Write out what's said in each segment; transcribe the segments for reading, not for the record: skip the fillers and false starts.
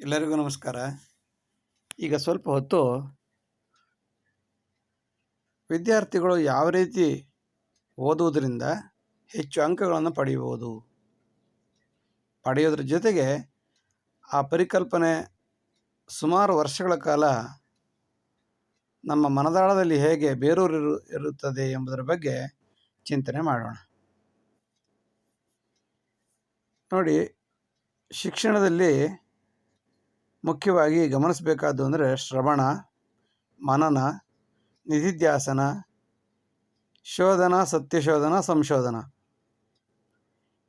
ಎಲ್ಲರಿಗೂ ನಮಸ್ಕಾರ. ಈಗ ಸ್ವಲ್ಪ ಹೊತ್ತು ವಿದ್ಯಾರ್ಥಿಗಳು ಯಾವ ರೀತಿ ಓದುವುದರಿಂದ ಹೆಚ್ಚು ಅಂಕಗಳನ್ನು ಪಡೆಯೋದ್ರ ಜೊತೆಗೆ ಆ ಪರಿಕಲ್ಪನೆ ಸುಮಾರು ವರ್ಷಗಳ ಕಾಲ ನಮ್ಮ ಮನದಾಳದಲ್ಲಿ ಹೇಗೆ ಇರುತ್ತದೆ ಎಂಬುದರ ಬಗ್ಗೆ ಚಿಂತನೆ ಮಾಡೋಣ. ನೋಡಿ, ಶಿಕ್ಷಣದಲ್ಲಿ ಮುಖ್ಯವಾಗಿ ಗಮನಿಸಬೇಕಾದ್ದು ಅಂದರೆ ಶ್ರವಣ, ಮನನ, ನಿಧಿಧ್ಯಾಸನ, ಶೋಧನ, ಸತ್ಯಶೋಧನ, ಸಂಶೋಧನ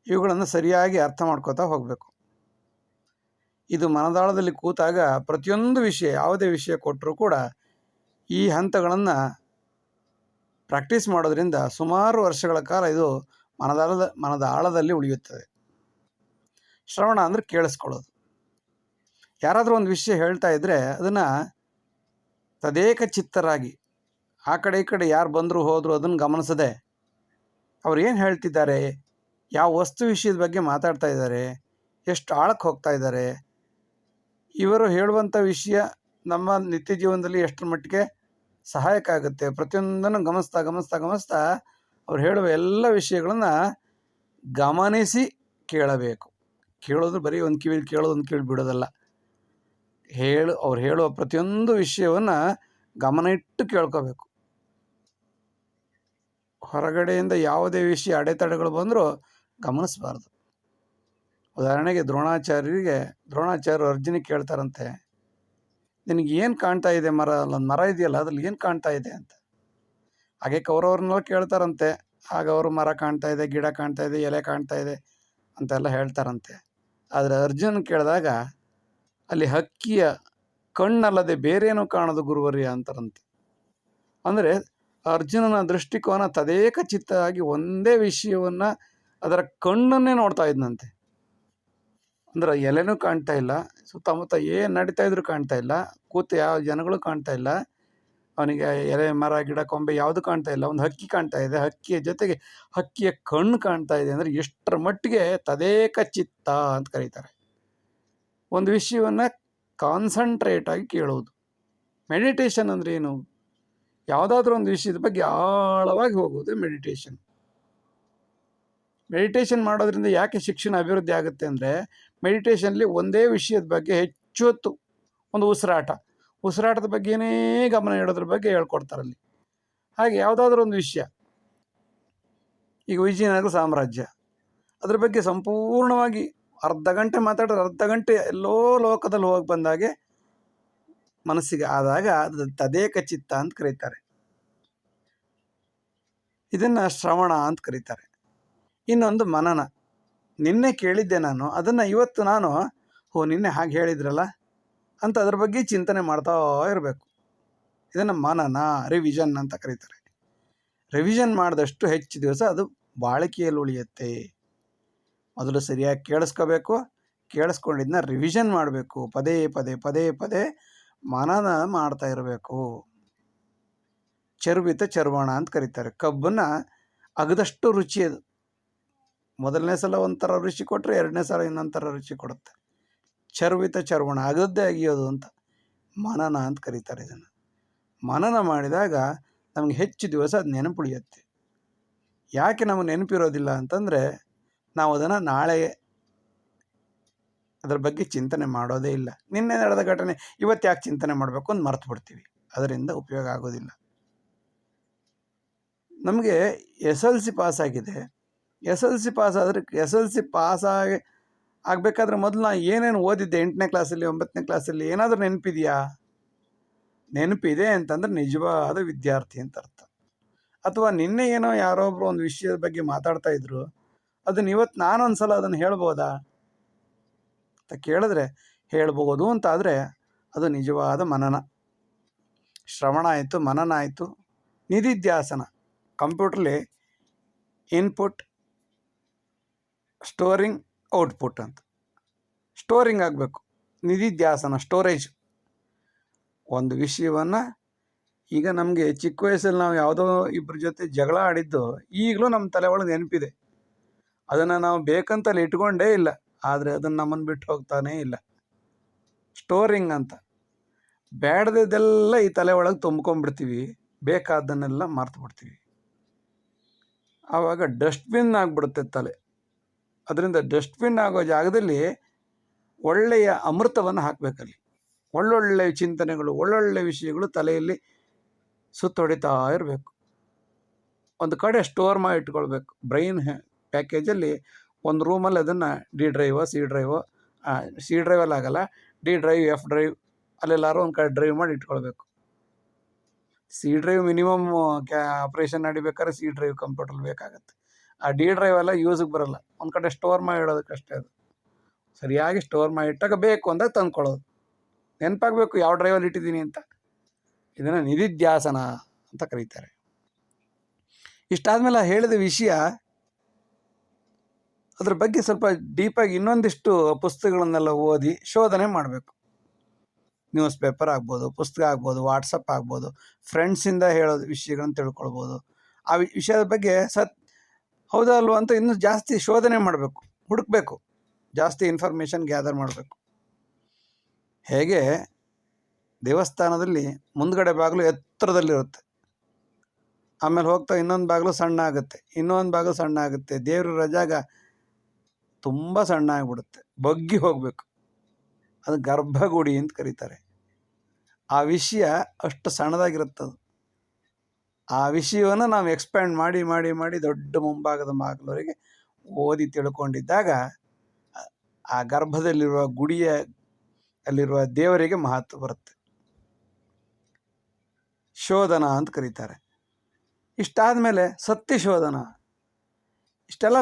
ಇವುಗಳನ್ನು ಸರಿಯಾಗಿ ಅರ್ಥ ಮಾಡ್ಕೋತಾ ಹೋಗಬೇಕು. ಇದು ಮನದಾಳದಲ್ಲಿ ಕೂತಾಗ ಪ್ರತಿಯೊಂದು ವಿಷಯ, ಯಾವುದೇ ವಿಷಯ ಕೊಟ್ಟರೂ ಕೂಡ ಈ ಹಂತಗಳನ್ನು ಪ್ರಾಕ್ಟೀಸ್ ಮಾಡೋದ್ರಿಂದ ಸುಮಾರು ವರ್ಷಗಳ ಕಾಲ ಇದು ಮನದ ಆಳದಲ್ಲಿ ಉಳಿಯುತ್ತದೆ. ಶ್ರವಣ ಅಂದರೆ ಕೇಳಿಸ್ಕೊಳ್ಳೋದು. ಯಾರಾದರೂ ಒಂದು ವಿಷಯ ಹೇಳ್ತಾ ಇದ್ದರೆ ಅದನ್ನು ತದೇಕ ಚಿತ್ತರಾಗಿ ಆ ಕಡೆ ಈ ಕಡೆ ಯಾರು ಬಂದರೂ ಹೋದರೂ ಅದನ್ನು ಗಮನಿಸದೆ ಅವ್ರು ಏನು ಹೇಳ್ತಿದ್ದಾರೆ, ಯಾವ ವಸ್ತು ವಿಷಯದ ಬಗ್ಗೆ ಮಾತಾಡ್ತಾ ಇದ್ದಾರೆ, ಎಷ್ಟು ಆಳಕ್ಕೆ ಹೋಗ್ತಾ ಇದ್ದಾರೆ, ಇವರು ಹೇಳುವಂಥ ವಿಷಯ ನಮ್ಮ ನಿತ್ಯ ಜೀವನದಲ್ಲಿ ಎಷ್ಟರ ಮಟ್ಟಿಗೆ ಸಹಾಯಕ ಆಗುತ್ತೆ, ಪ್ರತಿಯೊಂದನ್ನು ಗಮನಿಸ್ತಾ ಅವ್ರು ಹೇಳುವ ಎಲ್ಲ ವಿಷಯಗಳನ್ನು ಗಮನಿಸಿ ಕೇಳಬೇಕು. ಕೇಳೋದು ಬರೀ ಒಂದು ಕಿವಿಲಿ ಕೇಳೋದು, ಒಂದು ಕಿವಿ ಬಿಡೋದಲ್ಲ. ಅವ್ರು ಹೇಳುವ ಪ್ರತಿಯೊಂದು ವಿಷಯವನ್ನು ಗಮನ ಇಟ್ಟು ಕೇಳ್ಕೋಬೇಕು. ಹೊರಗಡೆಯಿಂದ ಯಾವುದೇ ವಿಷಯ ಅಡೆತಡೆಗಳು ಬಂದರೂ ಗಮನಿಸಬಾರ್ದು. ಉದಾಹರಣೆಗೆ ದ್ರೋಣಾಚಾರ್ಯರು ಅರ್ಜುನಿಗೆ ಕೇಳ್ತಾರಂತೆ, ನಿನಗೆ ಏನು ಕಾಣ್ತಾ ಇದೆ, ಅಲ್ಲೊಂದು ಮರ ಇದೆಯಲ್ಲ ಅದ್ರಲ್ಲಿ ಏನು ಕಾಣ್ತಾ ಇದೆ ಅಂತ. ಹಾಗೆ ಕೌರವ್ರನ್ನೆಲ್ಲ ಕೇಳ್ತಾರಂತೆ, ಆಗ ಅವರು ಮರ ಕಾಣ್ತಾ ಇದೆ, ಗಿಡ ಕಾಣ್ತಾ ಇದೆ, ಎಲೆ ಕಾಣ್ತಾ ಇದೆ ಅಂತೆಲ್ಲ ಹೇಳ್ತಾರಂತೆ. ಆದರೆ ಅರ್ಜುನ್ ಕೇಳಿದಾಗ ಅಲ್ಲಿ ಹಕ್ಕಿಯ ಕಣ್ಣಲ್ಲದೆ ಬೇರೇನೂ ಕಾಣದು ಗುರುವರ್ಯ ಅಂತಾರಂತೆ. ಅಂದರೆ ಅರ್ಜುನನ ದೃಷ್ಟಿಕೋನ ತದೇಕ ಚಿತ್ತಾಗಿ ಒಂದೇ ವಿಷಯವನ್ನು ಅದರ ಕಣ್ಣನ್ನೇ ನೋಡ್ತಾ ಇದ್ನಂತೆ. ಅಂದ್ರೆ ಎಲೆನೂ ಕಾಣ್ತಾ ಇಲ್ಲ, ಸುತ್ತಮುತ್ತ ಏನು ನಡೀತಾ ಇದ್ರು ಕಾಣ್ತಾ ಇಲ್ಲ, ಕೂತು ಯಾವ ಜನಗಳು ಕಾಣ್ತಾ ಇಲ್ಲ, ಅವನಿಗೆ ಎಲೆ ಮರ ಗಿಡ ಕೊಂಬೆ ಯಾವುದು ಕಾಣ್ತಾ ಇಲ್ಲ, ಒಂದು ಹಕ್ಕಿ ಕಾಣ್ತಾ ಇದೆ, ಹಕ್ಕಿಯ ಜೊತೆಗೆ ಹಕ್ಕಿಯ ಕಣ್ಣು ಕಾಣ್ತಾ ಇದೆ. ಅಂದರೆ ಎಷ್ಟರ ಮಟ್ಟಿಗೆ ತದೇಕ ಚಿತ್ತ ಅಂತ ಕರೀತಾರೆ. ಒಂದು ವಿಷಯವನ್ನು ಕಾನ್ಸಂಟ್ರೇಟ್ ಆಗಿ ಕೇಳೋದು. ಮೆಡಿಟೇಷನ್ ಅಂದರೆ ಏನು? ಯಾವುದಾದ್ರೂ ಒಂದು ವಿಷಯದ ಬಗ್ಗೆ ಆಳವಾಗಿ ಹೋಗೋದು ಮೆಡಿಟೇಷನ್. ಮೆಡಿಟೇಷನ್ ಮಾಡೋದ್ರಿಂದ ಯಾಕೆ ಶಿಕ್ಷಣ ಅಭಿವೃದ್ಧಿ ಆಗುತ್ತೆ ಅಂದರೆ, ಮೆಡಿಟೇಷನ್ಲಿ ಒಂದೇ ವಿಷಯದ ಬಗ್ಗೆ ಹೆಚ್ಚು ಹೊತ್ತು ಒಂದು ಉಸಿರಾಟದ ಬಗ್ಗೆನೇ ಗಮನ ಇಡೋದ್ರ ಬಗ್ಗೆ ಹೇಳ್ಕೊಡ್ತಾರಲ್ಲಿ. ಹಾಗೆ ಯಾವುದಾದ್ರೂ ಒಂದು ವಿಷಯ, ಈಗ ವಿಜಯನಗರ ಸಾಮ್ರಾಜ್ಯ, ಅದ್ರ ಬಗ್ಗೆ ಸಂಪೂರ್ಣವಾಗಿ ಅರ್ಧ ಗಂಟೆ ಮಾತಾಡಿದ್ರೆ ಅರ್ಧ ಗಂಟೆ ಎಲ್ಲೋ ಲೋಕದಲ್ಲಿ ಹೋಗಿ ಬಂದಾಗೆ ಮನಸ್ಸಿಗೆ ಆದಾಗ ಅದು ತದೇಕ ಚಿತ್ತ ಅಂತ ಕರೀತಾರೆ. ಇದನ್ನು ಶ್ರವಣ ಅಂತ ಕರೀತಾರೆ. ಇನ್ನೊಂದು ಮನನ. ನಿನ್ನೆ ಕೇಳಿದ್ದೆ ನಾನು, ಅದನ್ನು ಇವತ್ತು ನಾನು ನಿನ್ನೆ ಹಾಗೆ ಹೇಳಿದ್ರಲ್ಲ ಅಂತ ಅದ್ರ ಬಗ್ಗೆ ಚಿಂತನೆ ಮಾಡ್ತಾ ಇರಬೇಕು. ಇದನ್ನು ಮನನ, ರಿವಿಷನ್ ಅಂತ ಕರೀತಾರೆ. ರಿವಿಷನ್ ಮಾಡಿದಷ್ಟು ಹೆಚ್ಚು ದಿವಸ ಅದು ಬಾಳಿಕೆಯಲ್ಲಿ ಉಳಿಯುತ್ತೆ. ಮೊದಲು ಸರಿಯಾಗಿ ಕೇಳಿಸ್ಕೋಬೇಕು, ಕೇಳಿಸ್ಕೊಂಡಿದ್ದನ್ನ ರಿವಿಷನ್ ಮಾಡಬೇಕು, ಪದೇ ಮನನ ಮಾಡ್ತಾ ಇರಬೇಕು. ಚರ್ವಣ ಅಂತ ಕರೀತಾರೆ. ಕಬ್ಬನ್ನು ಅಗದಷ್ಟು ರುಚಿ ಅದು. ಮೊದಲನೇ ಸಲ ಒಂಥರ ರುಚಿ ಕೊಟ್ಟರೆ ಎರಡನೇ ಸಲ ಇನ್ನೊಂಥರ ರುಚಿ ಕೊಡುತ್ತೆ. ಚರ್ವಣ, ಅಗದ್ದೇ ಅಗಿಯೋದು ಅಂತ ಮನನ ಅಂತ ಕರೀತಾರೆ. ಇದನ್ನು ಮನನ ಮಾಡಿದಾಗ ನಮಗೆ ಹೆಚ್ಚು ದಿವಸ ಅದು ನೆನಪುಳಿಯುತ್ತೆ. ಯಾಕೆ ನಮಗೆ ನೆನಪಿರೋದಿಲ್ಲ ಅಂತಂದರೆ, ನಾವು ಅದನ್ನು ನಾಳೆ ಅದರ ಬಗ್ಗೆ ಚಿಂತನೆ ಮಾಡೋದೇ ಇಲ್ಲ. ನಿನ್ನೆ ನಡೆದ ಘಟನೆ ಇವತ್ತು ಯಾಕೆ ಚಿಂತನೆ ಮಾಡಬೇಕು ಅಂತ ಮರ್ತು ಬಿಡ್ತೀವಿ. ಅದರಿಂದ ಉಪಯೋಗ ಆಗೋದಿಲ್ಲ. ನಮಗೆ SLC ಪಾಸ್ ಆಗಿದೆ. SLC ಪಾಸ್ ಆಗಬೇಕಾದ್ರೆ ಮೊದಲು ನಾನು ಏನೇನು ಓದಿದ್ದೆ 8ನೇ ಕ್ಲಾಸಲ್ಲಿ 9ನೇ ಕ್ಲಾಸಲ್ಲಿ ಏನಾದರೂ ನೆನಪಿದೆಯಾ? ನೆನಪಿದೆ ಅಂತಂದ್ರೆ ನಿಜವಾದ ವಿದ್ಯಾರ್ಥಿ ಅಂತ ಅರ್ಥ. ಅಥವಾ ನಿನ್ನೆ ಏನೋ ಯಾರೊಬ್ಬರು ಒಂದು ವಿಷಯದ ಬಗ್ಗೆ ಮಾತಾಡ್ತಾ ಇದ್ರು, ಅದನ್ನು ಇವತ್ತು ನಾನೊಂದ್ಸಲ ಅದನ್ನು ಹೇಳ್ಬೋದಾ ಅಂತ ಕೇಳಿದ್ರೆ ಹೇಳ್ಬೋದು ಅಂತಾದರೆ ಅದು ನಿಜವಾದ ಮನನ. ಶ್ರವಣ ಆಯಿತು, ಮನನ ಆಯಿತು. ನಿಧಿಧ್ಯಾಸನ, ಕಂಪ್ಯೂಟ್ರಲ್ಲಿ ಇನ್ಪುಟ್, ಸ್ಟೋರಿಂಗ್, ಔಟ್ಪುಟ್ ಅಂತ ಸ್ಟೋರಿಂಗ್ ಆಗಬೇಕು. ನಿಧಿಧ್ಯಾಸನ, ಸ್ಟೋರೇಜ್. ಒಂದು ವಿಷಯವನ್ನು ಈಗ ನಮಗೆ ಚಿಕ್ಕ ವಯಸ್ಸಲ್ಲಿ ನಾವು ಯಾವುದೋ ಇಬ್ಬರ ಜೊತೆ ಜಗಳ ಆಡಿದ್ದು ಈಗಲೂ ನಮ್ಮ ತಲೆ ಒಳಗೆ ನೆನಪಿದೆ. ಅದನ್ನು ನಾವು ಬೇಕಂತಲ್ಲಿ ಇಟ್ಕೊಂಡೇ ಇಲ್ಲ, ಆದರೆ ಅದನ್ನು ನಮ್ಮನ್ನು ಬಿಟ್ಟು ಹೋಗ್ತಾನೇ ಇಲ್ಲ. ಸ್ಟೋರಿಂಗ್ ಅಂತ. ಬೇಡದಿದ್ದೆಲ್ಲ ಈ ತಲೆ ಒಳಗೆ ತುಂಬ್ಕೊಂಡ್ಬಿಡ್ತೀವಿ, ಬೇಕಾದ್ದನ್ನೆಲ್ಲ ಮರ್ತು ಬಿಡ್ತೀವಿ. ಆವಾಗ ಡಸ್ಟ್ಬಿನ್ ಆಗಿಬಿಡುತ್ತೆ ತಲೆ. ಅದರಿಂದ ಡಸ್ಟ್ಬಿನ್ ಆಗೋ ಜಾಗದಲ್ಲಿ ಒಳ್ಳೆಯ ಅಮೃತವನ್ನು ಹಾಕಬೇಕಲ್ಲಿ. ಒಳ್ಳೊಳ್ಳೆ ಚಿಂತನೆಗಳು, ಒಳ್ಳೊಳ್ಳೆ ವಿಷಯಗಳು ತಲೆಯಲ್ಲಿ ಸುತ್ತೊಡಿತಾ ಇರಬೇಕು. ಒಂದು ಕಡೆ ಸ್ಟೋರ್ ಮಾಡಿ ಇಟ್ಕೊಳ್ಬೇಕು. ಬ್ರೈನ್ ಪ್ಯಾಕೇಜಲ್ಲಿ ಒಂದು ರೂಮಲ್ಲಿ ಅದನ್ನು ಡಿ ಡ್ರೈವೋ ಸಿ ಡ್ರೈವಲ್ಲಿ ಆಗಲ್ಲ, ಡಿ ಡ್ರೈವ್, ಎಫ್ ಡ್ರೈವ್ ಅಲ್ಲೆಲ್ಲಾರು ಒಂದು ಕಡೆ ಡ್ರೈವ್ ಮಾಡಿ ಇಟ್ಕೊಳ್ಬೇಕು. ಸಿ ಡ್ರೈವ್ ಮಿನಿಮಮ್ ಆಪ್ರೇಷನ್ ನಡಿಬೇಕಾದ್ರೆ ಸಿ ಡ್ರೈವ್ ಕಂಪ್ಯೂಟರ್ ಬೇಕಾಗುತ್ತೆ. ಆ ಡಿ ಡ್ರೈವ್ ಎಲ್ಲ ಯೂಸಿಗೆ ಬರಲ್ಲ, ಒಂದು ಕಡೆ ಸ್ಟೋರ್ ಮಾಡಿ ಇಡೋದಕ್ಕಷ್ಟೇ. ಅದು ಸರಿಯಾಗಿ ಸ್ಟೋರ್ ಮಾಡಿ ಇಟ್ಟಾಗ ಬೇಕು ಅಂದಾಗ ತಂದ್ಕೊಳ್ಳೋದು. ನೆನಪಾಗಬೇಕು ಯಾವ ಡ್ರೈವಲ್ಲಿ ಇಟ್ಟಿದ್ದೀನಿ ಅಂತ. ಇದನ್ನು ನಿಧಿಧ್ಯಾಸನ ಅಂತ ಕರೀತಾರೆ. ಇಷ್ಟಾದಮೇಲೆ ಹೇಳಿದ ವಿಷಯ, ಅದ್ರ ಬಗ್ಗೆ ಸ್ವಲ್ಪ ಡೀಪಾಗಿ ಇನ್ನೊಂದಿಷ್ಟು ಪುಸ್ತಕಗಳನ್ನೆಲ್ಲ ಓದಿ ಶೋಧನೆ ಮಾಡಬೇಕು. ನ್ಯೂಸ್ ಪೇಪರ್ ಆಗ್ಬೋದು, ಪುಸ್ತಕ ಆಗ್ಬೋದು, ವಾಟ್ಸಪ್ ಆಗ್ಬೋದು, ಫ್ರೆಂಡ್ಸಿಂದ ಹೇಳೋದು ವಿಷಯಗಳನ್ನು ತಿಳ್ಕೊಳ್ಬೋದು. ಆ ವಿಷಯದ ಬಗ್ಗೆ ಹೌದಾ ಅಲ್ವಾ ಅಂತ ಇನ್ನೂ ಜಾಸ್ತಿ ಶೋಧನೆ ಮಾಡಬೇಕು, ಹುಡುಕಬೇಕು, ಜಾಸ್ತಿ ಇನ್ಫಾರ್ಮೇಷನ್ ಗ್ಯಾದರ್ ಮಾಡಬೇಕು. ಹೇಗೆ ದೇವಸ್ಥಾನದಲ್ಲಿ ಮುಂದ್ಗಡೆ ಬಾಗಿಲು ಎತ್ತರದಲ್ಲಿರುತ್ತೆ, ಆಮೇಲೆ ಹೋಗ್ತಾ ಇನ್ನೊಂದು ಬಾಗಿಲು ಸಣ್ಣ ಆಗುತ್ತೆ, ಇನ್ನೊಂದು ಬಾಗಿಲು ಸಣ್ಣ ಆಗುತ್ತೆ, ದೇವ್ರ ಜಾಗ ತುಂಬ ಸಣ್ಣ ಆಗಿಬಿಡುತ್ತೆ, ಬಗ್ಗಿ ಹೋಗಬೇಕು. ಅದು ಗರ್ಭಗುಡಿ ಅಂತ ಕರೀತಾರೆ. ಆ ವಿಷಯ ಅಷ್ಟು ಸಣ್ಣದಾಗಿರುತ್ತದು. ಆ ವಿಷಯವನ್ನು ನಾವು ಎಕ್ಸ್ಪ್ಯಾಂಡ್ ಮಾಡಿ ಮಾಡಿ ಮಾಡಿ ದೊಡ್ಡ ಮುಂಭಾಗದ ಬಾಗಿಲವರೆಗೆ ಓದಿ ತಿಳ್ಕೊಂಡಿದ್ದಾಗ ಆ ಗರ್ಭದಲ್ಲಿರುವ ಗುಡಿಯ ಅಲ್ಲಿರುವ ದೇವರಿಗೆ ಮಹತ್ವ ಬರುತ್ತೆ. ಶೋಧನ ಅಂತ ಕರೀತಾರೆ. ಇಷ್ಟಾದ ಮೇಲೆ ಸತ್ಯ ಶೋಧನ. ಇಷ್ಟೆಲ್ಲ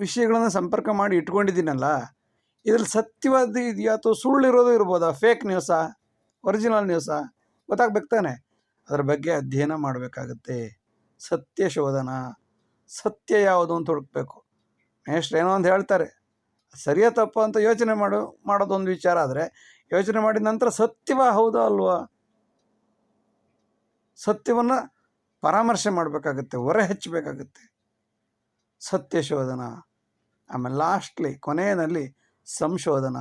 ವಿಷಯಗಳನ್ನು ಸಂಪರ್ಕ ಮಾಡಿ ಇಟ್ಕೊಂಡಿದ್ದೀನಲ್ಲ, ಇದ್ರಲ್ಲಿ ಸತ್ಯವಾದ ಇದೆಯಾ ಅಥವಾ ಸುಳ್ಳಿರೋದು ಇರ್ಬೋದಾ, ಫೇಕ್ ನ್ಯೂಸಾ, ಒರಿಜಿನಲ್ ನ್ಯೂಸಾ ಗೊತ್ತಾಗ್ಬೇಕು ತಾನೆ. ಅದರ ಬಗ್ಗೆ ಅಧ್ಯಯನ ಮಾಡಬೇಕಾಗತ್ತೆ. ಸತ್ಯ ಶೋಧನ. ಸತ್ಯ ಯಾವುದು ಅಂತ ಹುಡುಕ್ಬೇಕು. ನೆಕ್ಸ್ಟ್ ಏನೋ ಒಂದು ಹೇಳ್ತಾರೆ, ಸರಿಯಾ ತಪ್ಪು ಅಂತ ಯೋಚನೆ ಮಾಡೋದೊಂದು ವಿಚಾರ. ಆದರೆ ಯೋಚನೆ ಮಾಡಿದ ನಂತರ ಸತ್ಯವಾ ಹೌದಾ ಅಲ್ವಾ, ಸತ್ಯವನ್ನು ಪರಾಮರ್ಶೆ ಮಾಡಬೇಕಾಗತ್ತೆ, ಹೊರೆ ಹಚ್ಚಬೇಕಾಗತ್ತೆ. ಸತ್ಯ ಶೋಧನ. ಆಮೇಲೆ ಲಾಸ್ಟ್ಲಿ ಕೊನೆಯಲ್ಲಿ ಸಂಶೋಧನ.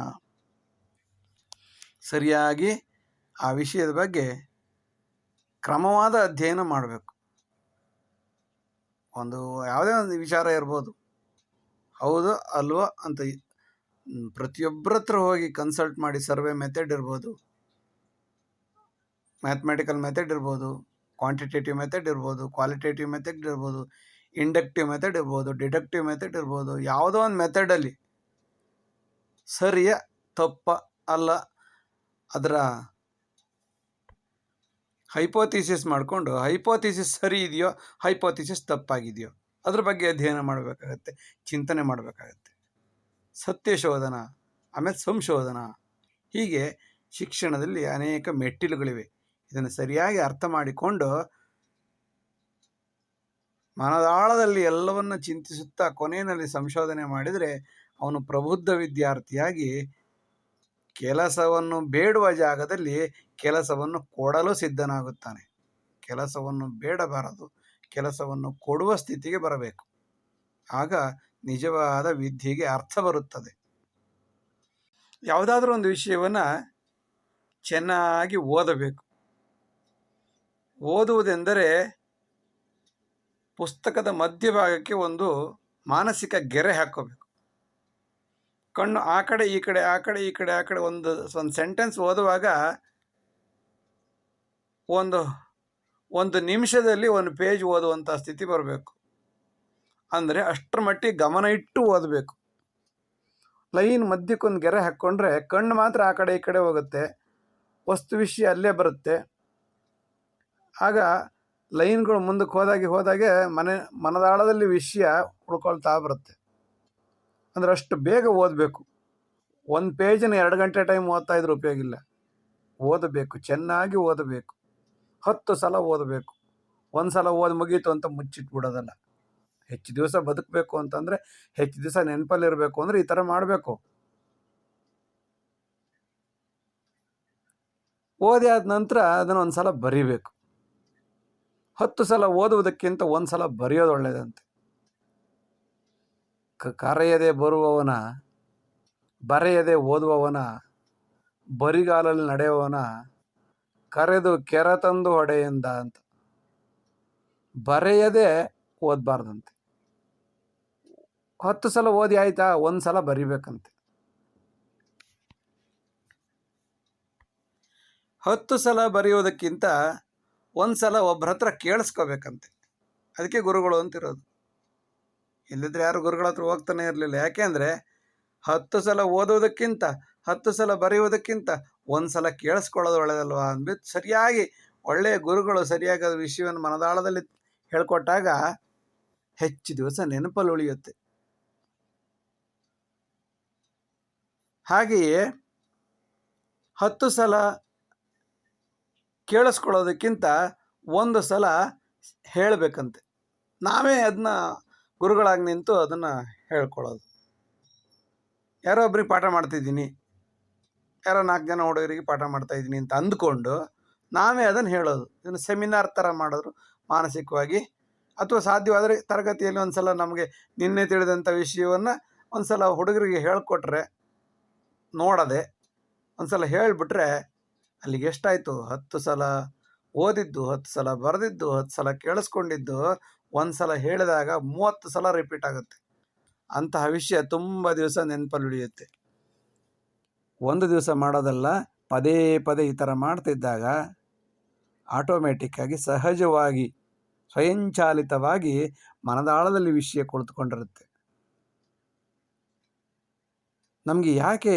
ಸರಿಯಾಗಿ ಆ ವಿಷಯದ ಬಗ್ಗೆ ಕ್ರಮವಾದ ಅಧ್ಯಯನ ಮಾಡಬೇಕು. ಒಂದು ಯಾವುದೇ ಒಂದು ವಿಚಾರ ಇರ್ಬೋದು, ಹೌದು ಅಲ್ವಾ ಅಂತ ಪ್ರತಿಯೊಬ್ಬರ ಹತ್ರ ಹೋಗಿ ಕನ್ಸಲ್ಟ್ ಮಾಡಿ, ಸರ್ವೆ ಮೆಥಡ್ ಇರ್ಬೋದು, ಮ್ಯಾಥಮೆಟಿಕಲ್ ಮೆಥಡ್ ಇರ್ಬೋದು, ಕ್ವಾಂಟಿಟೇಟಿವ್ ಮೆಥಡ್ ಇರ್ಬೋದು, ಕ್ವಾಲಿಟೇಟಿವ್ ಮೆಥಡ್ ಇರ್ಬೋದು, ಇಂಡಕ್ಟಿವ್ ಮೆಥಡ್ ಇರ್ಬೋದು, ಡಿಡಕ್ಟಿವ್ ಮೆಥಡ್ ಇರ್ಬೋದು, ಯಾವುದೋ ಒಂದು ಮೆಥಡಲ್ಲಿ ಸರಿಯ ತಪ್ಪ ಅಲ್ಲ ಅದರ ಹೈಪೋಥಿಸಿಸ್ ಮಾಡಿಕೊಂಡು ಹೈಪೋಥಿಸಿಸ್ ಸರಿ ಇದೆಯೋ ಹೈಪೋಥಿಸಿಸ್ ತಪ್ಪಾಗಿದೆಯೋ ಅದ್ರ ಬಗ್ಗೆ ಅಧ್ಯಯನ ಮಾಡಬೇಕಾಗತ್ತೆ, ಚಿಂತನೆ ಮಾಡಬೇಕಾಗತ್ತೆ. ಸತ್ಯ ಶೋಧನ, ಆಮೇಲೆ ಸಂಶೋಧನ. ಹೀಗೆ ಶಿಕ್ಷಣದಲ್ಲಿ ಅನೇಕ ಮೆಟ್ಟಿಲುಗಳಿವೆ. ಇದನ್ನು ಸರಿಯಾಗಿ ಅರ್ಥ ಮಾಡಿಕೊಂಡು ಮನದಾಳದಲ್ಲಿ ಎಲ್ಲವನ್ನು ಚಿಂತಿಸುತ್ತಾ ಕೊನೆಯಲ್ಲಿ ಸಂಶೋಧನೆ ಮಾಡಿದರೆ ಅವನು ಪ್ರಬುದ್ಧ ವಿದ್ಯಾರ್ಥಿಯಾಗಿ ಕೆಲಸವನ್ನು ಬೇಡುವ ಜಾಗದಲ್ಲಿ ಕೆಲಸವನ್ನು ಕೊಡಲು ಸಿದ್ಧನಾಗುತ್ತಾನೆ. ಕೆಲಸವನ್ನು ಬೇಡಬಾರದು, ಕೆಲಸವನ್ನು ಕೊಡುವ ಸ್ಥಿತಿಗೆ ಬರಬೇಕು. ಆಗ ನಿಜವಾದ ವಿದ್ಯೆಗೆ ಅರ್ಥ ಬರುತ್ತದೆ. ಯಾವುದಾದ್ರೂ ಒಂದು ವಿಷಯವನ್ನು ಚೆನ್ನಾಗಿ ಓದಬೇಕು. ಓದುವುದೆಂದರೆ ಪುಸ್ತಕದ ಮಧ್ಯಭಾಗಕ್ಕೆ ಒಂದು ಮಾನಸಿಕ ಗೆರೆ ಹಾಕ್ಕೋಬೇಕು. ಕಣ್ಣು ಆ ಕಡೆ ಈ ಕಡೆ, ಆ ಕಡೆ ಈ ಕಡೆ, ಆ ಕಡೆ ಒಂದು ಸೆಂಟೆನ್ಸ್ ಓದುವಾಗ ಒಂದು ನಿಮಿಷದಲ್ಲಿ ಒಂದು ಪೇಜ್ ಓದುವಂಥ ಸ್ಥಿತಿ ಬರಬೇಕು. ಅಂದರೆ ಅಷ್ಟರ ಮಟ್ಟಿಗೆ ಗಮನ ಇಟ್ಟು ಓದಬೇಕು. ಲೈನ್ ಮಧ್ಯಕ್ಕೊಂದು ಗೆರೆ ಹಾಕ್ಕೊಂಡ್ರೆ ಕಣ್ಣು ಮಾತ್ರ ಆ ಕಡೆ ಈ ಕಡೆ ಹೋಗುತ್ತೆ, ವಸ್ತು ವಿಷಯ ಅಲ್ಲೇ ಬರುತ್ತೆ. ಆಗ ಲೈನ್ಗಳು ಮುಂದಕ್ಕೆ ಹೋದಾಗೆ ಮನದಾಳದಲ್ಲಿ ವಿಷಯ ಉಳ್ಕೊಳ್ತಾ ಬರುತ್ತೆ. ಅಂದರೆ ಅಷ್ಟು ಬೇಗ ಓದಬೇಕು. ಒಂದು ಪೇಜನ್ನು 2 ಗಂಟೆ ಟೈಮ್ ಓದ್ತಾ ಇದ್ರೆ ಉಪಯೋಗ ಇಲ್ಲ. ಓದಬೇಕು, ಚೆನ್ನಾಗಿ ಓದಬೇಕು, 10 ಸಲ ಓದಬೇಕು. ಒಂದು ಸಲ ಓದಿ ಮುಗೀತು ಅಂತ ಮುಚ್ಚಿಟ್ಬಿಡೋದಲ್ಲ. ಹೆಚ್ಚು ದಿವಸ ಬದುಕಬೇಕು ಅಂತಂದರೆ, ಹೆಚ್ಚು ದಿವಸ ನೆನಪಲ್ಲಿರಬೇಕು ಅಂದರೆ ಈ ಥರ ಮಾಡಬೇಕು. ಓದಿ ಆದ ನಂತರ ಅದನ್ನು ಒಂದು ಸಲ ಬರೀಬೇಕು. 10 ಸಲ ಓದುವುದಕ್ಕಿಂತ ಒಂದು ಸಲ ಬರೆಯೋದು ಒಳ್ಳೆಯದಂತೆ. ಕರೆಯದೆ ಬರುವವನ, ಬರೆಯದೆ ಓದುವವನ ಬರಿಗಾಲಲ್ಲಿ ನಡೆಯುವವನ ಕರೆದು ಕೆರತಂದು ಹೊಡೆಯಿಂದ ಅಂತ. ಬರೆಯದೆ ಓದಬಾರ್ದಂತೆ. 10 ಸಲ ಓದಿ ಆಯ್ತಾ, 1 ಸಲ ಬರಿಬೇಕಂತೆ. 10 ಸಲ ಬರೆಯೋದಕ್ಕಿಂತ 1 ಸಲ ಒಬ್ಬರ ಹತ್ರ ಕೇಳಿಸ್ಕೋಬೇಕಂತೆ. ಅದಕ್ಕೆ ಗುರುಗಳು ಅಂತಿರೋದು. ಇಲ್ಲಿದ್ರೆ ಯಾರು ಗುರುಗಳ ಹತ್ರ ಹೋಗ್ತಾನೆ ಇರಲಿಲ್ಲ. ಯಾಕೆಂದರೆ 10 ಸಲ ಓದೋದಕ್ಕಿಂತ 10 ಸಲ ಬರೆಯುವುದಕ್ಕಿಂತ 1 ಸಲ ಕೇಳಿಸ್ಕೊಳ್ಳೋದು ಒಳ್ಳೆಯದಲ್ವಾ ಅಂದ್ಬಿಟ್ಟು ಸರಿಯಾಗಿ ಒಳ್ಳೆಯ ಗುರುಗಳು ಸರಿಯಾಗಿ ಅದು ವಿಷಯವನ್ನು ಮನದಾಳದಲ್ಲಿ ಹೇಳ್ಕೊಟ್ಟಾಗ ಹೆಚ್ಚು ದಿವಸ ನೆನಪಲ್ಲಿ ಉಳಿಯುತ್ತೆ. ಹಾಗೆಯೇ 10 ಸಲ ಕೇಳಿಸ್ಕೊಳ್ಳೋದಕ್ಕಿಂತ 1 ಸಲ ಹೇಳಬೇಕಂತೆ. ನಾವೇ ಅದನ್ನ ಗುರುಗಳಾಗಿ ನಿಂತು ಅದನ್ನು ಹೇಳ್ಕೊಳ್ಳೋದು. ಯಾರೋ ಒಬ್ರಿಗೆ ಪಾಠ ಮಾಡ್ತಿದ್ದೀನಿ, ಯಾರೋ 4 ಜನ ಹುಡುಗರಿಗೆ ಪಾಠ ಮಾಡ್ತಾಯಿದ್ದೀನಿ ಅಂತ ಅಂದ್ಕೊಂಡು ನಾವೇ ಅದನ್ನು ಹೇಳೋದು. ಇದನ್ನು ಸೆಮಿನಾರ್ ಥರ ಮಾಡಿದ್ರು ಮಾನಸಿಕವಾಗಿ, ಅಥವಾ ಸಾಧ್ಯವಾದರೆ ತರಗತಿಯಲ್ಲಿ ಒಂದು ಸಲ ನಮಗೆ ನಿನ್ನೆ ತಿಳಿದಂಥ ವಿಷಯವನ್ನು ಒಂದು ಸಲ ಹುಡುಗರಿಗೆ ಹೇಳಿಕೊಟ್ರೆ, ನೋಡದೆ ಒಂದು ಸಲ ಹೇಳಿಬಿಟ್ರೆ ಅಲ್ಲಿಗೆ ಎಷ್ಟಾಯಿತು? 10 ಸಲ ಓದಿದ್ದು, 10 ಸಲ ಬರೆದಿದ್ದು, 10 ಸಲ ಕೇಳಿಸ್ಕೊಂಡಿದ್ದು, 1 ಸಲ ಹೇಳಿದಾಗ 30 ಸಲ ರಿಪೀಟ್ ಆಗುತ್ತೆ. ಅಂತಹ ವಿಷಯ ತುಂಬ ದಿವಸ ನೆನಪಲ್ಲಿ ಉಳಿಯುತ್ತೆ. ಒಂದು ದಿವಸ ಮಾಡೋದಲ್ಲ, ಪದೇ ಪದೇ ಈ ಥರ ಮಾಡ್ತಿದ್ದಾಗ ಆಟೋಮೆಟಿಕ್ಕಾಗಿ ಸಹಜವಾಗಿ ಸ್ವಯಂಚಾಲಿತವಾಗಿ ಮನದಾಳದಲ್ಲಿ ವಿಷಯ ಕುಳಿತುಕೊಂಡಿರುತ್ತೆ. ನಮಗೆ ಯಾಕೆ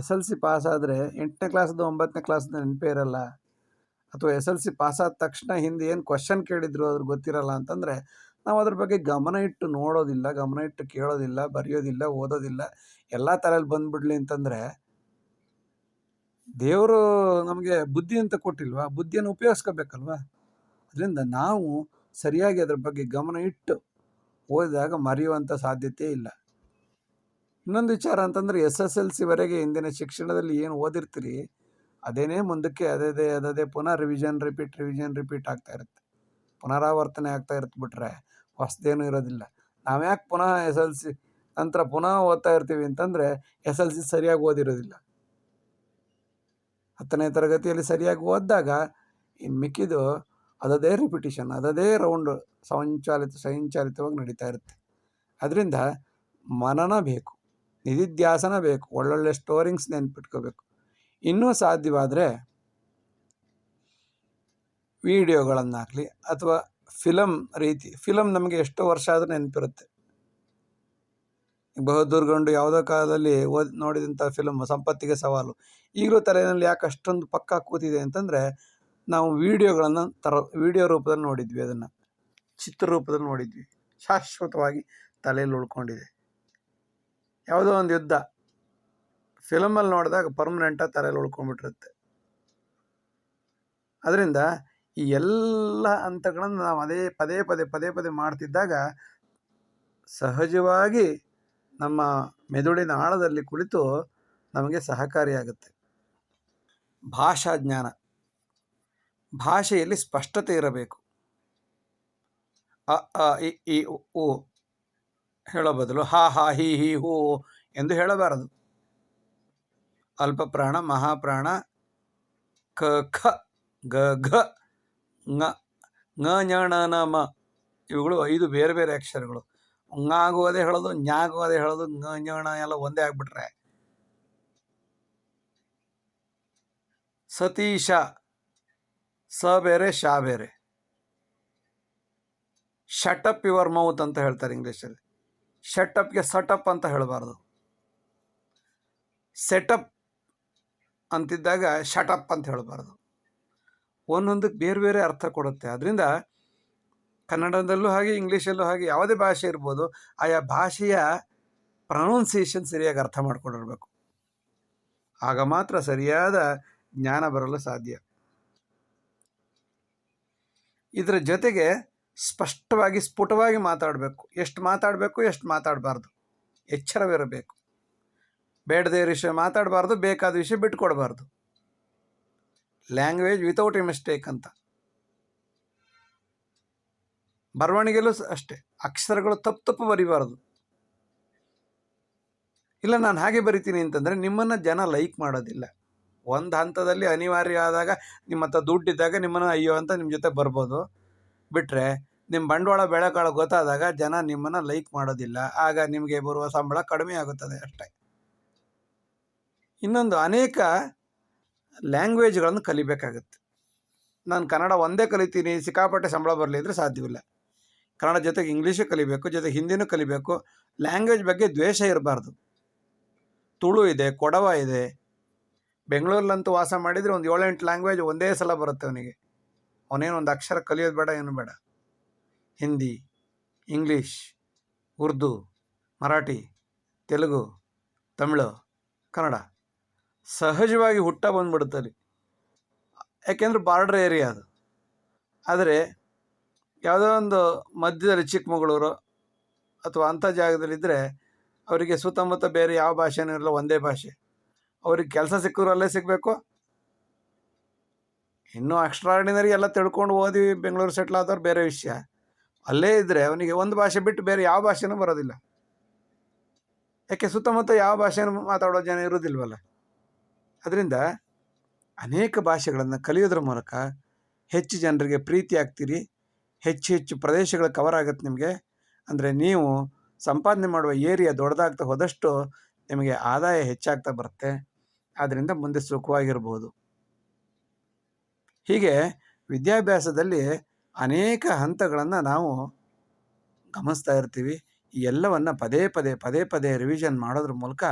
SLC ಪಾಸಾದರೆ 8ನೇ ಕ್ಲಾಸ್ದು 9ನೇ ಕ್ಲಾಸ್ದು ನೆನಪೇ ಇರಲ್ಲ, ಅಥವಾ SLC ಪಾಸಾದ ತಕ್ಷಣ ಹಿಂದೆ ಏನು ಕ್ವಶನ್ ಕೇಳಿದ್ರು ಅದ್ರ ಗೊತ್ತಿರಲ್ಲ ಅಂತಂದರೆ ನಾವು ಅದ್ರ ಬಗ್ಗೆ ಗಮನ ಇಟ್ಟು ನೋಡೋದಿಲ್ಲ, ಗಮನ ಇಟ್ಟು ಕೇಳೋದಿಲ್ಲ, ಬರೆಯೋದಿಲ್ಲ, ಓದೋದಿಲ್ಲ. ಎಲ್ಲ ತಲೆಯಲ್ಲಿ ಬಂದುಬಿಡ್ಲಿ ಅಂತಂದರೆ ದೇವರು ನಮಗೆ ಬುದ್ಧಿ ಅಂತ ಕೊಟ್ಟಿಲ್ವಾ? ಬುದ್ಧಿಯನ್ನು ಉಪಯೋಗಿಸ್ಕೋಬೇಕಲ್ವ? ಅದರಿಂದ ನಾವು ಸರಿಯಾಗಿ ಅದ್ರ ಬಗ್ಗೆ ಗಮನ ಇಟ್ಟು ಓದಿದಾಗ ಮರೆಯುವಂಥ ಸಾಧ್ಯತೆ ಇಲ್ಲ. ಇನ್ನೊಂದು ವಿಚಾರ ಅಂತಂದರೆ SSLCವರೆಗೆ ಇಂದಿನ ಶಿಕ್ಷಣದಲ್ಲಿ ಏನು ಓದಿರ್ತೀರಿ ಅದೇನೇ ಮುಂದಕ್ಕೆ ಅದೇ ಪುನಃ ರಿವಿಷನ್ ರಿಪೀಟ್ ಆಗ್ತಾ ಇರುತ್ತೆ, ಪುನರಾವರ್ತನೆ ಆಗ್ತಾ ಇರುತ್ತೆ. ಬಿಟ್ರೆ ಹೊಸದೇನೂ ಇರೋದಿಲ್ಲ. ನಾವ್ಯಾಕೆ ಪುನಃ SLC ನಂತರ ಪುನಃ ಓದ್ತಾ ಇರ್ತೀವಿ ಅಂತಂದರೆ SLC ಸರಿಯಾಗಿ ಓದಿರೋದಿಲ್ಲ. 10ನೇ ತರಗತಿಯಲ್ಲಿ ಸರಿಯಾಗಿ ಓದಿದಾಗ ಇನ್ನು ಮಿಕ್ಕಿದು ಅದೇ ರಿಪಿಟೇಷನ್, ಅದೇ ರೌಂಡು ಸ್ವಯಂಚಾಲಿತವಾಗಿ ನಡೀತಾ ಇರುತ್ತೆ. ಅದರಿಂದ ಮನನ ಬೇಕು, ನಿಧಿಧ್ಯಾಸನ ಬೇಕು, ಒಳ್ಳೊಳ್ಳೆ ಸ್ಟೋರಿಂಗ್ಸ್ ನೆನ್ಪಿಟ್ಕೋಬೇಕು. ಇನ್ನೂ ಸಾಧ್ಯವಾದರೆ ವಿಡಿಯೋಗಳನ್ನಾಗಲಿ ಅಥವಾ ಫಿಲಮ್ ನಮಗೆ ಎಷ್ಟೋ ವರ್ಷ ಆದರೂ ನೆನಪಿರುತ್ತೆ. ಬಹದ್ದೂರ್ ಗಂಡು ಯಾವುದೋ ಕಾಲದಲ್ಲಿ ನೋಡಿದಂಥ ಫಿಲಮ್ ಸಂಪತ್ತಿಗೆ ಸವಾಲು ಈಗಲೂ ತಲೆಯಲ್ಲಿ ಯಾಕೆ ಅಷ್ಟೊಂದು ಪಕ್ಕಾ ಕೂತಿದೆ ಅಂತಂದರೆ ನಾವು ವಿಡಿಯೋ ರೂಪದಲ್ಲಿ ನೋಡಿದ್ವಿ, ಅದನ್ನು ಚಿತ್ರರೂಪದಲ್ಲಿ ನೋಡಿದ್ವಿ, ಶಾಶ್ವತವಾಗಿ ತಲೆಯಲ್ಲಿ ಉಳ್ಕೊಂಡಿದೆ. ಯಾವುದೋ ಒಂದು ಯುದ್ಧ ಫಿಲಮಲ್ಲಿ ನೋಡಿದಾಗ ಪರ್ಮನೆಂಟಾಗಿ ತಲೆಯಲ್ಲಿ ಉಳ್ಕೊಂಡ್ಬಿಟ್ಟಿರುತ್ತೆ. ಅದರಿಂದ ಈ ಎಲ್ಲ ಹಂತಗಳನ್ನು ನಾವು ಪದೇ ಪದೇ ಮಾಡ್ತಿದ್ದಾಗ ಸಹಜವಾಗಿ ನಮ್ಮ ಮೆದುಳಿನ ಆಳದಲ್ಲಿ ಕುಳಿತು ನಮಗೆ ಸಹಕಾರಿಯಾಗುತ್ತೆ. ಭಾಷಾ ಜ್ಞಾನ, ಭಾಷೆಯಲ್ಲಿ ಸ್ಪಷ್ಟತೆ ಇರಬೇಕು. ಅ ಇ ಈ ಉ ಹೇಳೋ ಬದಲು ಹಾ ಹಾ ಹಿ ಹಿ ಹೂ ಎಂದು ಹೇಳಬಾರದು. ಅಲ್ಪ ಪ್ರಾಣ, ಮಹಾಪ್ರಾಣ, ಕ ಖ ಗ ಘ ङ ङ ಞ ಣ ನ ಮ ಇವುಗಳು 5 ಬೇರೆ ಬೇರೆ ಅಕ್ಷರಗಳು. ಞಾಗುವುದೇ ಹೇಳೋದು, ಞಾಗುವುದೇ ಹೇಳೋದು, ङ ಞ ಣ ಎಲ್ಲ ಒಂದೇ ಆಗ್ಬಿಟ್ರೆ. ಸತೀಶ, ಸ ಬೇರೆ ಶಾ ಬೇರೆ. ಶಟಪ್ ಯುವರ್ ಮೌತ್ ಅಂತ ಹೇಳ್ತಾರೆ ಇಂಗ್ಲೀಷಲ್ಲಿ. ಶಟಪ್ಗೆ ಸಟಪ್ ಅಂತ ಹೇಳಬಾರ್ದು. ಸೆಟಪ್ ಅಂತಿದ್ದಾಗ ಶಟಪ್ ಅಂತ ಹೇಳಬಾರ್ದು. ಒಂದೊಂದಕ್ಕೆ ಬೇರೆ ಬೇರೆ ಅರ್ಥ ಕೊಡುತ್ತೆ. ಅದರಿಂದ ಕನ್ನಡದಲ್ಲೂ ಹಾಗೆ ಇಂಗ್ಲೀಷಲ್ಲೂ ಹಾಗೆ ಯಾವುದೇ ಭಾಷೆ ಇರ್ಬೋದು, ಆಯಾ ಭಾಷೆಯ ಪ್ರೊನೌನ್ಸಿಯೇಷನ್ ಸರಿಯಾಗಿ ಅರ್ಥ ಮಾಡ್ಕೊಂಡಿರ್ಬೇಕು. ಆಗ ಮಾತ್ರ ಸರಿಯಾದ ಜ್ಞಾನ ಬರಲು ಸಾಧ್ಯ. ಇದರ ಜೊತೆಗೆ ಸ್ಪಷ್ಟವಾಗಿ ಸ್ಫುಟವಾಗಿ ಮಾತಾಡಬೇಕು. ಎಷ್ಟು ಮಾತಾಡಬೇಕು, ಎಷ್ಟು ಮಾತಾಡಬಾರ್ದು, ಎಚ್ಚರವಿರಬೇಕು. ಬೇಡದೇ ವಿಷಯ ಮಾತಾಡಬಾರ್ದು, ಬೇಕಾದ ವಿಷಯ ಬಿಟ್ಕೊಡ್ಬಾರ್ದು. ಲ್ಯಾಂಗ್ವೇಜ್ ವಿತೌಟ್ ಎ ಮಿಸ್ಟೇಕ್ ಅಂತ. ಬರವಣಿಗೆಯಲ್ಲೂ ಅಷ್ಟೇ, ಅಕ್ಷರಗಳು ತಪ್ಪು ಬರಿಬಾರ್ದು. ಇಲ್ಲ ನಾನು ಹಾಗೆ ಬರಿತೀನಿ ಅಂತಂದರೆ ನಿಮ್ಮನ್ನು ಜನ ಲೈಕ್ ಮಾಡೋದಿಲ್ಲ, ಒಂದು ಹಂತದಲ್ಲಿ ಅನಿವಾರ್ಯ ಆದಾಗ ನಿಮ್ಮ ಹತ್ರ ದುಡ್ಡಿದ್ದಾಗ ನಿಮ್ಮನ್ನು ಅಯ್ಯೋ ಅಂತ ನಿಮ್ಮ ಜೊತೆ ಬರ್ಬೋದು. ಬಿಟ್ಟರೆ ನಿಮ್ಮ ಬಂಡವಾಳ ಬೆಳೆಕಾಳು ಗೊತ್ತಾದಾಗ ಜನ ನಿಮ್ಮನ್ನು ಲೈಕ್ ಮಾಡೋದಿಲ್ಲ. ಆಗ ನಿಮಗೆ ಬರುವ ಸಂಬಳ ಕಡಿಮೆ ಆಗುತ್ತದೆ ಅಷ್ಟೇ. ಇನ್ನೊಂದು, ಅನೇಕ ಲ್ಯಾಂಗ್ವೇಜ್ಗಳನ್ನು ಕಲಿಬೇಕಾಗುತ್ತೆ. ನಾನು ಕನ್ನಡ ಒಂದೇ ಕಲಿತೀನಿ, ಸಿಕ್ಕಾಪಟ್ಟೆ ಸಂಬಳ ಬರಲಿ ಅಂದರೆ ಸಾಧ್ಯವಿಲ್ಲ. ಕನ್ನಡ ಜೊತೆಗೆ ಇಂಗ್ಲೀಷು ಕಲಿಬೇಕು, ಜೊತೆಗೆ ಹಿಂದಿನೂ ಕಲಿಬೇಕು. ಲ್ಯಾಂಗ್ವೇಜ್ ಬಗ್ಗೆ ದ್ವೇಷ ಇರಬಾರ್ದು. ತುಳು ಇದೆ, ಕೊಡವ ಇದೆ. ಬೆಂಗಳೂರಲ್ಲಂತೂ ವಾಸ ಮಾಡಿದರೆ ಒಂದು 7-8 ಲ್ಯಾಂಗ್ವೇಜ್ ಒಂದೇ ಸಲ ಬರುತ್ತೆ ಅವನಿಗೆ. ಅವನೇನು ಒಂದು ಅಕ್ಷರ ಕಲಿಯೋದು ಬೇಡ, ಏನು ಬೇಡ. ಹಿಂದಿ, ಇಂಗ್ಲೀಷ್, ಉರ್ದು, ಮರಾಠಿ, ತೆಲುಗು, ತಮಿಳು, ಕನ್ನಡ ಸಹಜವಾಗಿ ಹುಟ್ಟ ಬಂದ್ಬಿಡುತ್ತಲ್ಲಿ. ಯಾಕೆಂದ್ರೆ ಬಾರ್ಡ್ರ್ ಏರಿಯಾ ಅದು. ಆದರೆ ಯಾವುದೋ ಒಂದು ಮಧ್ಯದಲ್ಲಿ ಚಿಕ್ಕಮಗಳೂರು ಅಥವಾ ಅಂಥ ಜಾಗದಲ್ಲಿದ್ದರೆ ಅವರಿಗೆ ಸುತ್ತಮುತ್ತ ಬೇರೆ ಯಾವ ಭಾಷೆನೂ ಇರಲ್ಲ, ಒಂದೇ ಭಾಷೆ. ಅವ್ರಿಗೆ ಕೆಲಸ ಸಿಕ್ಕಿದ್ರು ಅಲ್ಲೇ ಸಿಗಬೇಕು. ಇನ್ನೂ ಎಕ್ಸ್ಟ್ರಾರ್ಡಿನರಿ ಎಲ್ಲ ತಿಳ್ಕೊಂಡು ಓದಿ ಬೆಂಗಳೂರು ಸೆಟ್ಲ್ ಆದವ್ರು ಬೇರೆ ವಿಷಯ. ಅಲ್ಲೇ ಇದ್ದರೆ ಅವನಿಗೆ ಒಂದು ಭಾಷೆ ಬಿಟ್ಟು ಬೇರೆ ಯಾವ ಭಾಷೆನೂ ಬರೋದಿಲ್ಲ. ಯಾಕೆ, ಸುತ್ತಮುತ್ತ ಯಾವ ಭಾಷೆನೂ ಮಾತಾಡೋ ಜನ ಇರೋದಿಲ್ವಲ್ಲ. ಅದರಿಂದ ಅನೇಕ ಭಾಷೆಗಳನ್ನು ಕಲಿಯೋದ್ರ ಮೂಲಕ ಹೆಚ್ಚು ಜನರಿಗೆ ಪ್ರೀತಿ ಆಗ್ತೀರಿ. ಹೆಚ್ಚು ಹೆಚ್ಚು ಪ್ರದೇಶಗಳು ಕವರ್ ಆಗುತ್ತೆ ನಿಮಗೆ. ಅಂದರೆ ನೀವು ಸಂಪಾದನೆ ಮಾಡುವ ಏರಿಯಾ ದೊಡ್ಡದಾಗ್ತಾ ಹೋದಷ್ಟು ನಿಮಗೆ ಆದಾಯ ಹೆಚ್ಚಾಗ್ತಾ ಬರುತ್ತೆ. ಆದ್ದರಿಂದ ಮುಂದೆ ಸುಖವಾಗಿರ್ಬೋದು. ಹೀಗೆ ವಿದ್ಯಾಭ್ಯಾಸದಲ್ಲಿ ಅನೇಕ ಹಂತಗಳನ್ನು ನಾವು ಗಮನಿಸ್ತಾ ಇರ್ತೀವಿ. ಈ ಎಲ್ಲವನ್ನು ಪದೇ ಪದೇ ರಿವಿಷನ್ ಮಾಡೋದ್ರ ಮೂಲಕ,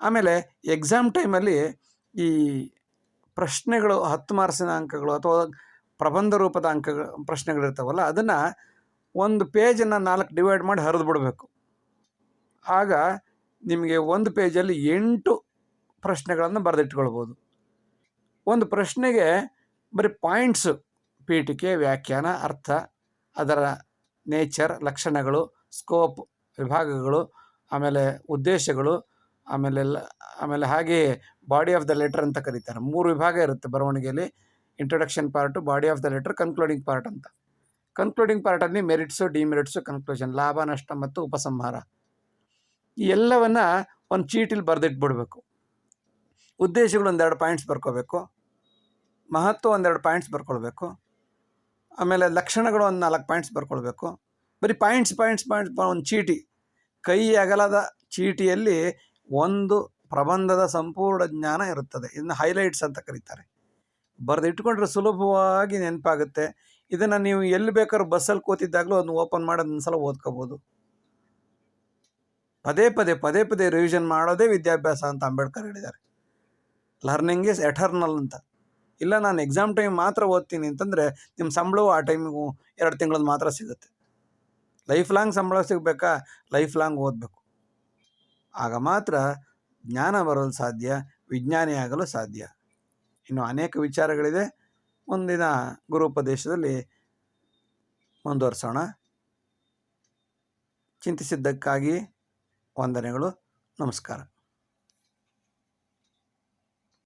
ಆಮೇಲೆ ಎಕ್ಸಾಮ್ ಟೈಮಲ್ಲಿ ಈ ಪ್ರಶ್ನೆಗಳು 10 ಮಾರ್ಕ್ಸಿನ ಅಂಕಗಳು ಅಥವಾ ಪ್ರಬಂಧ ರೂಪದ ಪ್ರಶ್ನೆಗಳಿರ್ತಾವಲ್ಲ, ಅದನ್ನು ಒಂದು ಪೇಜನ್ನು 4 ಡಿವೈಡ್ ಮಾಡಿ ಹರಿದು ಬಿಡಬೇಕು. ಆಗ ನಿಮಗೆ ಒಂದು ಪೇಜಲ್ಲಿ 8 ಪ್ರಶ್ನೆಗಳನ್ನು ಬರೆದಿಟ್ಕೊಳ್ಬೋದು. ಒಂದು ಪ್ರಶ್ನೆಗೆ ಬರೀ ಪಾಯಿಂಟ್ಸು, ಪೀಠಿಕೆ, ವ್ಯಾಖ್ಯಾನ, ಅರ್ಥ, ಅದರ ನೇಚರ್, ಲಕ್ಷಣಗಳು, ಸ್ಕೋಪ್, ವಿಭಾಗಗಳು, ಆಮೇಲೆ ಉದ್ದೇಶಗಳು, ಆಮೇಲೆ ಹಾಗೆಯೇ ಬಾಡಿ ಆಫ್ ದ ಲೆಟರ್ ಅಂತ ಕರೀತಾರೆ. 3 ವಿಭಾಗ ಇರುತ್ತೆ ಬರವಣಿಗೆಯಲ್ಲಿ: introduction part, body of the letter, concluding part ಅಂತ. ಕನ್ಕ್ಲೂಡಿಂಗ್ ಪಾರ್ಟಲ್ಲಿ ಮೆರಿಟ್ಸು, ಡಿಮೆರಿಟ್ಸು, ಕನ್ಕ್ಲೂಷನ್, ಲಾಭ ನಷ್ಟ ಮತ್ತು ಉಪಸಂಹಾರ, ಈ ಎಲ್ಲವನ್ನು ಒಂದು ಚೀಟಿಲಿ ಬರೆದಿಟ್ಬಿಡ್ಬೇಕು. ಉದ್ದೇಶಗಳು 2 ಪಾಯಿಂಟ್ಸ್ ಬರ್ಕೋಬೇಕು. ಮಹತ್ವ 2 ಪಾಯಿಂಟ್ಸ್ ಬರ್ಕೊಳ್ಬೇಕು. ಆಮೇಲೆ ಲಕ್ಷಣಗಳು 4 ಪಾಯಿಂಟ್ಸ್ ಬರ್ಕೊಳ್ಬೇಕು. ಬರೀ ಪಾಯಿಂಟ್ಸ್ ಒಂದು ಚೀಟಿ, ಕೈ ಅಗಲದ ಚೀಟಿಯಲ್ಲಿ ಒಂದು ಪ್ರಬಂಧದ ಸಂಪೂರ್ಣ ಜ್ಞಾನ ಇರುತ್ತದೆ. ಇದನ್ನು ಹೈಲೈಟ್ಸ್ ಅಂತ ಕರೀತಾರೆ. ಬರೆದಿಟ್ಕೊಂಡ್ರೆ ಸುಲಭವಾಗಿ ನೆನಪಾಗುತ್ತೆ. ಇದನ್ನು ನೀವು ಎಲ್ಲಿ ಬೇಕಾದ್ರೂ ಬಸ್ಸಲ್ಲಿ ಕೂತಿದ್ದಾಗಲೂ ಅದನ್ನು ಓಪನ್ ಮಾಡಿ ಒಂದು ಸಲ ಓದ್ಕೋಬೋದು. ಪದೇ ಪದೇ ರಿವಿಷನ್ ಮಾಡೋದೇ ವಿದ್ಯಾಭ್ಯಾಸ ಅಂತ ಅಂಬೇಡ್ಕರ್ ಹೇಳಿದ್ದಾರೆ. ಲರ್ನಿಂಗ್ ಈಸ್ ಎಟರ್ನಲ್ ಅಂತ. ಇಲ್ಲ, ನಾನು ಎಕ್ಸಾಮ್ ಟೈಮ್ ಮಾತ್ರ ಓದ್ತೀನಿ ಅಂತಂದರೆ ನಿಮ್ಮ ಸಂಬಳವು ಆ ಟೈಮಿಗೂ 2 ತಿಂಗಳದ್ದು ಮಾತ್ರ ಸಿಗುತ್ತೆ. ಲೈಫ್ ಲಾಂಗ್ ಸಂಬಳ ಸಿಗಬೇಕಾ? ಲೈಫ್ ಲಾಂಗ್ ಓದಬೇಕು. ಆಗ ಮಾತ್ರ ಜ್ಞಾನ ಬರಲು ಸಾಧ್ಯ, ವಿಜ್ಞಾನಿ ಆಗಲು ಸಾಧ್ಯ. ಇನ್ನು ಅನೇಕ ವಿಚಾರಗಳಿದೆ. ಮುಂದಿನ ಗುರುಪದೇಶದಲ್ಲಿ ಮುಂದುವರಿಸೋಣ. ಚಿಂತಿಸಿದ್ದಕ್ಕಾಗಿ ವಂದನೆಗಳು. ನಮಸ್ಕಾರ.